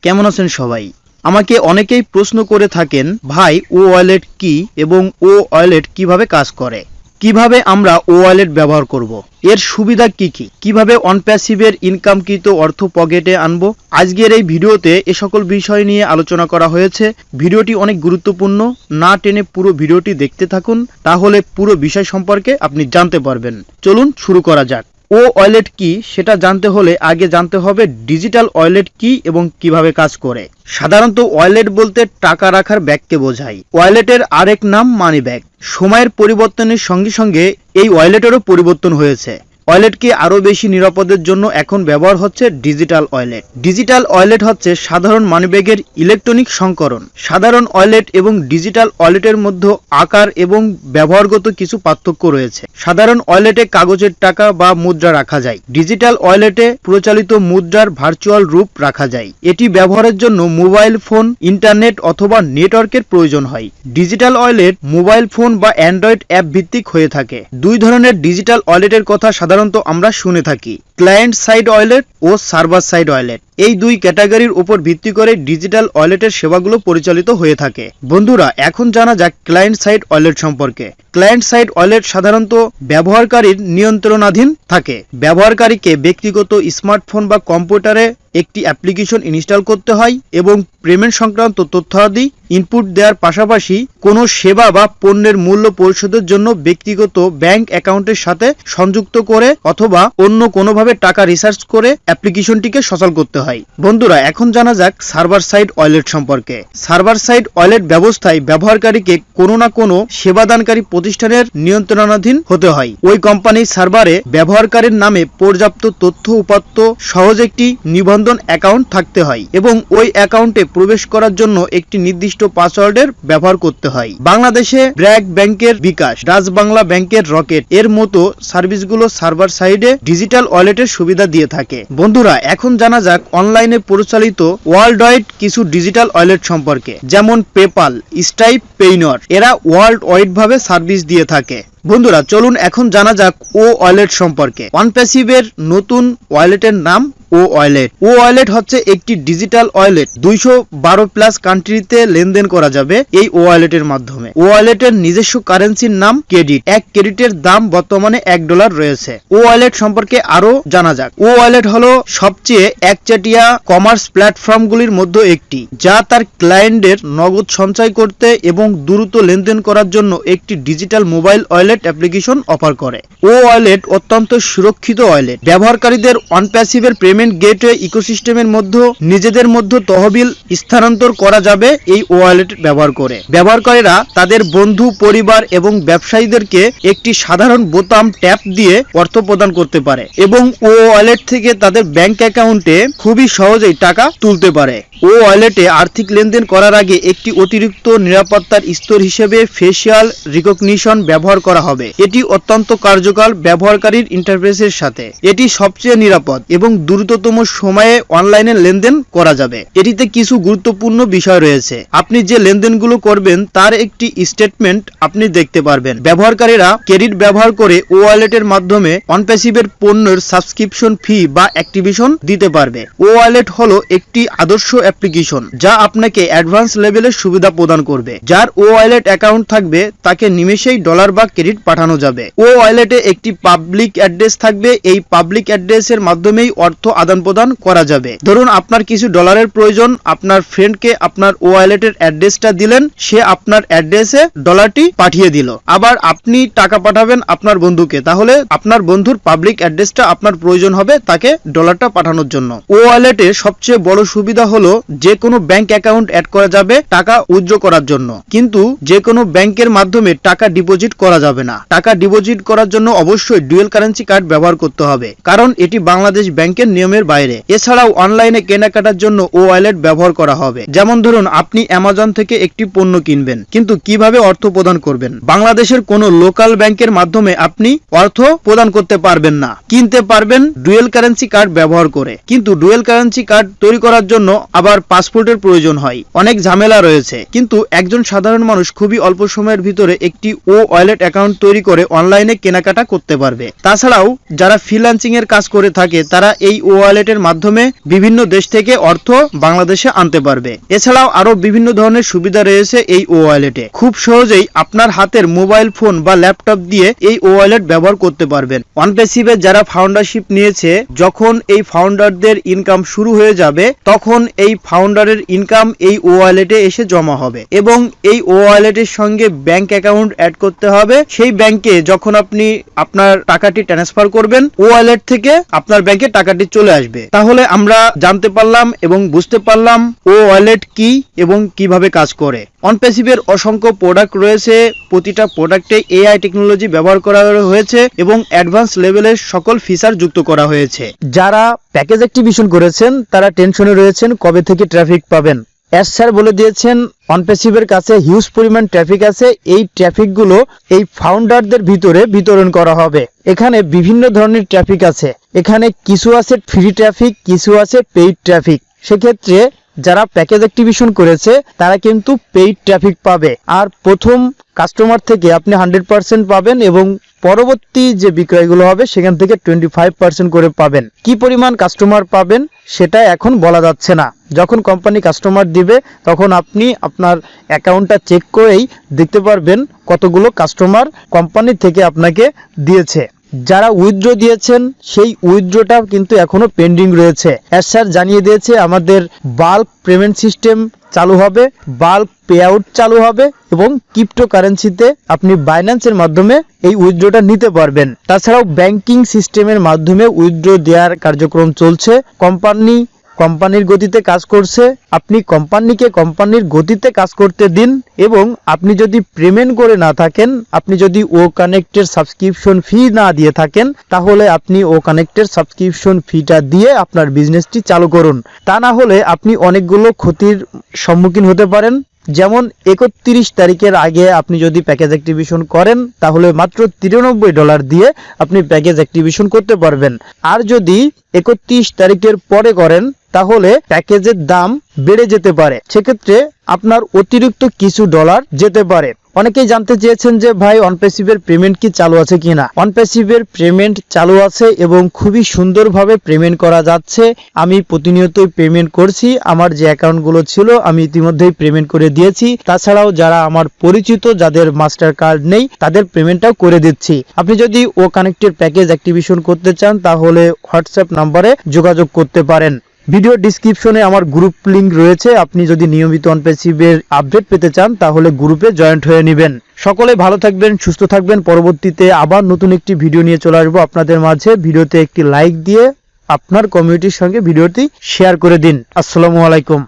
কেমন আছেন সবাই? আমাকে অনেকেই প্রশ্ন করে থাকেন, ভাই ও ওয়ালেট কি এবং ও ওয়ালেট কিভাবে কাজ করে, কিভাবে আমরা ও ওয়ালেট ব্যবহার করব, এর সুবিধা কি কি, কিভাবে অনপ্যাসিভের ইনকামকৃত অর্থ পকেটে আনবো। আজকের এই ভিডিওতে এ সকল বিষয় নিয়ে আলোচনা করা হয়েছে। ভিডিওটি অনেক গুরুত্বপূর্ণ, না টেনে পুরো ভিডিওটি দেখতে থাকুন, তাহলে পুরো বিষয় সম্পর্কে আপনি জানতে পারবেন। চলুন শুরু করা যাক। ও ওয়ালেট কি সেটা জানতে হলে আগে জানতে হবে ডিজিটাল ওয়ালেট কি এবং কিভাবে কাজ করে। সাধারণত ওয়ালেট বলতে টাকা রাখার ব্যাগকে বোঝায়। ওয়ালেটের আরেক নাম মানি ব্যাগ। সময়ের পরিবর্তনের সঙ্গে সঙ্গে এই ওয়ালেটেরও পরিবর্তন হয়েছে। ওয়ালেটকে আরও বেশি নিরাপদের জন্য এখন ব্যবহার হচ্ছে ডিজিটাল ওয়ালেট। ডিজিটাল ওয়ালেট হচ্ছে সাধারণ মানিব্যাগের ইলেকট্রনিক সংস্করণ। সাধারণ ওয়ালেট এবং ডিজিটাল ওয়ালেটের মধ্যে আকার এবং ব্যবহারগত কিছু পার্থক্য রয়েছে। সাধারণ ওয়ালেটে কাগজের টাকা বা মুদ্রা রাখা যায়। ডিজিটাল ওয়ালেটে প্রচলিত মুদ্রার ভার্চুয়াল রূপ রাখা যায়। এটি ব্যবহারের জন্য মোবাইল ফোন, ইন্টারনেট অথবা নেটওয়ার্কের প্রয়োজন হয়। ডিজিটাল ওয়ালেট মোবাইল ফোন বা অ্যান্ড্রয়েড অ্যাপ ভিত্তিক হয়ে থাকে। দুই ধরনের ডিজিটাল ওয়ালেটের কথা সাধারণত আমরা শুনে থাকি, ক্লায়েন্ট সাইড ওয়ালেট ও সার্ভার সাইড ওয়ালেট। এই দুই ক্যাটাগরির উপর ভিত্তি করে ডিজিটাল ওয়ালেটের সেবাগুলো পরিচালিত হয়ে থাকে। বন্ধুরা, এখন জানা যাক ক্লায়েন্ট সাইড ওয়ালেট সম্পর্কে। ক্লায়েন্ট সাইড ওয়ালেট সাধারণত ব্যবহারকারীর নিয়ন্ত্রণাধীন থাকে। ব্যবহারকারীকে ব্যক্তিগত স্মার্টফোন বা কম্পিউটারে একটি অ্যাপ্লিকেশন ইনস্টল করতে হয় এবং পেমেন্ট সংক্রান্ত তথ্যাদি ইনপুট দেওয়ার পাশাপাশি কোনো সেবা বা পণ্যের মূল্য পরিশোধের জন্য ব্যক্তিগত ব্যাংক অ্যাকাউন্টের সাথে সংযুক্ত করে অথবা অন্য কোনোভাবে টাকা রিসার্চ করে অ্যাপ্লিকেশনটিকে সচল করতে হয়। বন্ধুরা, এখন জানা যাক সার্ভার সাইড ওয়ালেট সম্পর্কে। সার্ভার সাইড ওয়ালেট ব্যবস্থায় ব্যবহারকারীকে কোনো না কোনো সেবাদানকারী প্রতিষ্ঠানের নিয়ন্ত্রণাধীন হতে হয়। ওই কোম্পানির সার্ভারে ব্যবহারকারীর নামে পর্যাপ্ত তথ্য উপাত্ত সহজ একটি নিবন্ধন অ্যাকাউন্ট থাকতে হয় এবং ওই অ্যাকাউন্টে প্রবেশ করার জন্য একটি নির্দিষ্ট পাসওয়ার্ডের ব্যবহার করতে হয়। বাংলাদেশে ব্র্যাক ব্যাংকের বিকাশ, ডাচ বাংলা ব্যাংকের রকেট এর মতো সার্ভিসগুলো সার্ভার সাইডে ডিজিটাল ওয়ালেটের সুবিধা দিয়ে থাকে। বন্ধুরা, এখন জানা যাক অনলাইনে পরিচালিত ওয়ার্ল্ড ওয়াইড কিছু ডিজিটাল ওয়ালেট সম্পর্কে, যেমন পেপাল, স্ট্রাইপ, পেইনর। এরা ওয়ার্ল্ড ওয়াইড ভাবে সার্ভিস দিয়ে থাকে। বন্ধুরা, চলুন এখন জানা যাক ও ওয়ালেট সম্পর্কে। অনপ্যাসিভের নতুন ওয়ালেটের নাম ও ওয়ালেট। ও ওয়ালেট হচ্ছে একটি ডিজিটাল ওয়ালেট। 212 প্লাস কান্ট্রিতে লেনদেন করা যাবে এই ও ওয়ালেটের মাধ্যমে। ও ওয়ালেটের নিজস্ব কারেন্সির নাম ক্রেডিট। এক ক্রেডিটের দাম বর্তমানে $1 রয়েছে। ও ওয়ালেট সম্পর্কে আরো জানা যাক। ও ওয়ালেট হলো সবচেয়ে একচেটিয়া কমার্স প্ল্যাটফর্মগুলির মধ্যে একটি, যা তার ক্লায়েন্টদের নগদ সঞ্চয় করতে এবং দ্রুত লেনদেন করার জন্য একটি digital mobile wallet application offer করে। ও ওয়ালেট অত্যন্ত সুরক্ষিত ওয়ালেট। ব্যবহারকারীদের অনপ্যাসিভের পেমেন্ট গেটওয়ে ইকোসিস্টেমের মধ্যে নিজেদের মধ্যে তহবিল স্থানান্তর করা যাবে এই ওয়ালেট ব্যবহার করে। ব্যবহারকারীরা তাদের বন্ধু, পরিবার এবং ব্যবসায়ীদেরকে একটি সাধারণ বোতাম ট্যাপ দিয়ে অর্থ প্রদান করতে পারে এবং ও ওয়ালেট থেকে তাদের ব্যাংক অ্যাকাউন্টে খুবই সহজেই টাকা তুলতে পারে। ও ওয়ালেটে আর্থিক লেনদেন করার আগে একটি অতিরিক্ত নিরাপত্তার স্তর হিসেবে ফেসিয়াল রিকগনিশন ব্যবহার করা হবে। এটি অত্যন্ত কার্যকর ব্যবহারকারীর ইন্টারফেসের সাথে। এটি সবচেয়ে নিরাপদ এবং দ্রুততম সময়ে অনলাইনে লেনদেন করা যাবে। এটিতে কিছু গুরুত্বপূর্ণ বিষয় রয়েছে। আপনি যে লেনদেনগুলো করবেন তার একটি স্টেটমেন্ট আপনি দেখতে পারবেন। ব্যবহারকারীরা ক্রেডিট ব্যবহার করে ও ওয়ালেটের মাধ্যমে অনপ্যাসিভের পণ্যের সাবস্ক্রিপশন ফি বা অ্যাক্টিভেশন দিতে পারবে। ও ওয়ালেট হলো একটি আদর্শ অ্যাপ্লিকেশন যা আপনাকে অ্যাডভান্স লেভেলের সুবিধা প্রদান করবে। যার ও ওয়ালেট অ্যাকাউন্ট থাকবে তাকে নিমেষেই ডলার বা ক্রেডিট পাঠানো যাবে। ও ওয়ালেটে একটি পাবলিক অ্যাড্রেস থাকবে। এই পাবলিক অ্যাড্রেসের মাধ্যমেই অর্থ আদান প্রদান করা যাবে। ধরুন আপনার কিছু ডলারের প্রয়োজন, আপনার ফ্রেন্ডকে আপনার ও ওয়ালেটের অ্যাড্রেসটা দিলেন, সে আপনার অ্যাড্রেসে ডলারটি পাঠিয়ে দিল। আবার আপনি টাকা পাঠাবেন আপনার বন্ধুকে, তাহলে আপনার বন্ধুর পাবলিক অ্যাড্রেসটা আপনার প্রয়োজন হবে তাকে ডলারটা পাঠানোর জন্য। ও ওয়ালেটের সবচেয়ে বড় সুবিধা হলো যে কোনো ব্যাংক অ্যাকাউন্ট অ্যাড করা যাবে টাকা উইথড্র করার জন্য, কিন্তু যে কোনো ব্যাংকের মাধ্যমে টাকা ডিপোজিট করা যাবে না। টাকা ডিপোজিট করার জন্য অবশ্যই ডুয়েল কারেন্সি কার্ড ব্যবহার করতে হবে, কারণ এটি বাংলাদেশ ব্যাংকের নিয়মের বাইরে। এছাড়াও অনলাইনে কেনাকাটার জন্য ও ওয়ালেট ব্যবহার করা হবে। যেমন ধরুন আপনি অ্যামাজন থেকে একটি পণ্য কিনবেন, কিন্তু কিভাবে অর্থ প্রদান করবেন? বাংলাদেশের কোনো লোকাল ব্যাংকের মাধ্যমে আপনি অর্থ প্রদান করতে পারবেন না। কিনতে পারবেন ডুয়েল কারেন্সি কার্ড ব্যবহার করে, কিন্তু ডুয়েল কারেন্সি কার্ড তৈরি করার জন্য আবার পাসপোর্টের প্রয়োজন হয়। অনেক ঝামেলা রয়েছে, কিন্তু একজন সাধারণ মানুষ খুবই অল্প সময়ের ভিতরে একটি ও ওয়ালেট অ্যাকাউন্ট তৈরি করে অনলাইনে কেনাকাটা করতে পারবে। তাছাড়াও যারা ফ্রিল্যান্সিং এর কাজ করে থাকে তারা এই ও ওয়ালেটের মাধ্যমে বিভিন্ন দেশ থেকে অর্থ বাংলাদেশে আনতে পারবে। এছাড়াও আরো বিভিন্ন ধরনের সুবিধা রয়েছে এই ওয়ালেটে। খুব সহজেই আপনার হাতের মোবাইল ফোন বা ল্যাপটপ দিয়ে এই ওয়ালেট ব্যবহার করতে পারবেন। ONPASSIVE যারা ফাউন্ডারশিপ নিয়েছে, যখন এই ফাউন্ডারদের ইনকাম শুরু হয়ে যাবে তখন এই ফাউন্ডারের ইনকাম এই ওয়ালেটে এসে জমা হবে এবং এই ওয়ালেটের সঙ্গে ব্যাংক অ্যাকাউন্ট অ্যাড করতে হবে। সেই ব্যাংকে যখন আপনি আপনার টাকাটি ট্রান্সফার করবেন, ওয়ালেট থেকে আপনার ব্যাংকে টাকাটি চলে আসবে। তাহলে আমরা জানতে পারলাম এবং বুঝতে পারলাম ওয়ালেট কি এবং কিভাবে কাজ করে। ONPASSIVE এর অসংখ্য প্রোডাক্ট রয়েছে, প্রতিটা প্রোডাক্টে এআই টেকনোলজি ব্যবহার করা হয়েছে এবং অ্যাডভান্স লেভেলের সকল ফিচার যুক্ত করা হয়েছে। যারা প্যাকেজ অ্যাক্টিভেশন করেছেন তারা টেনশনে রয়েছেন কবে থেকে ট্রাফিক পাবেন। স্যার বলে দিয়েছেন ONPASSIVE এর কাছে হিউজ পরিমাণ ট্রাফিক আছে। এই ট্রাফিকগুলো এই ফাউন্ডারদের ভিতরে বিতরণ করা হবে। এখানে বিভিন্ন ধরনের ট্রাফিক আছে। এখানে কিছু আছে ফ্রি ট্রাফিক, কিছু আছে পেইড ট্রাফিক। সেক্ষেত্রে যারা প্যাকেজ অ্যাক্টিভেশন করেছে তারা কিন্তু পেইড ট্রাফিক পাবে। আর প্রথম কাস্টমার থেকে আপনি 100% পাবেন এবং পরবর্তী যে বিক্রয়গুলো হবে সেখান থেকে 25% করে পাবেন। কি পরিমাণ কাস্টমার পাবেন সেটা এখন বলা যাচ্ছে না। যখন কোম্পানি কাস্টমার দিবে তখন আপনি আপনার অ্যাকাউন্টটা চেক করেই দেখতে পারবেন কতগুলো কাস্টমার কোম্পানি থেকে আপনাকে দিয়েছে। যারা উইথড্র দিয়েছেন সেই উইথড্রটা কিন্তু এখনো পেন্ডিং রয়েছে। স্যার জানিয়ে দিয়েছে আমাদের বাল্ক পেমেন্ট সিস্টেম চালু হবে, বাল্ক পে আউট চালু হবে এবং ক্রিপ্টোকারেন্সিতে আপনি বাইন্যান্সের মাধ্যমে এই উইথড্রটা নিতে পারবেন। তাছাড়াও ব্যাংকিং সিস্টেমের মাধ্যমে উইথড্র দেওয়ার কার্যক্রম চলছে। কোম্পানির গতিতে কাজ করছে। আপনি কোম্পানিকে কোম্পানির গতিতে কাজ করতে দিন এবং আপনি যদি পেমেন্ট করে না থাকেন, আপনি যদি ও কানেক্টের সাবস্ক্রিপশন ফি না দিয়ে থাকেন, তাহলে আপনি ও কানেক্টের সাবস্ক্রিপশন ফিটা দিয়ে আপনার বিজনেসটি চালু করুন। তা না হলে আপনি অনেকগুলো ক্ষতির সম্মুখীন হতে পারেন। যেমন 31 তারিখের আগে আপনি যদি প্যাকেজ অ্যাক্টিভেশন করেন তাহলে মাত্র $93 দিয়ে আপনি প্যাকেজ অ্যাক্টিভেশন করতে পারবেন। আর যদি 31 তারিখের পরে করেন তাহলে প্যাকেজের দাম বেড়ে যেতে পারে। সেক্ষেত্রে আপনার অতিরিক্ত কিছু ডলার যেতে পারে। অনেকেই জানতে চেয়েছেন যে ভাই ONPASSIVE এর পেমেন্ট কি চালু আছে কিনা। ONPASSIVE এর পেমেন্ট চালু আছে এবং খুবই সুন্দরভাবে পেমেন্ট করা যাচ্ছে। আমি প্রতিনিয়তই পেমেন্ট করছি। আমার যে অ্যাকাউন্টগুলো ছিল আমি ইতিমধ্যেই পেমেন্ট করে দিয়েছি। তাছাড়াও যারা আমার পরিচিত যাদের মাস্টার কার্ড নেই তাদের পেমেন্টটাও করে দিচ্ছি। আপনি যদি ও কানেক্টের প্যাকেজ অ্যাক্টিভেশন করতে চান তাহলে হোয়াটসঅ্যাপ নাম্বারে যোগাযোগ করতে পারেন। ভিডিও ডেসক্রিপশনে আমার গ্রুপ লিংক রয়েছে। আপনি যদি নিয়মিত ONPASSIVE এর আপডেট পেতে চান তাহলে গ্রুপে জয়েন্ট হয়ে নেবেন। সকলে ভালো থাকবেন, সুস্থ থাকবেন। পরবর্তীতে আবার নতুন একটি ভিডিও নিয়ে চলে আসবো আপনাদের মাঝে। ভিডিওতে একটি লাইক দিয়ে আপনার কমিউনিটির সঙ্গে ভিডিওটি শেয়ার করে দিন। আসসালামু আলাইকুম।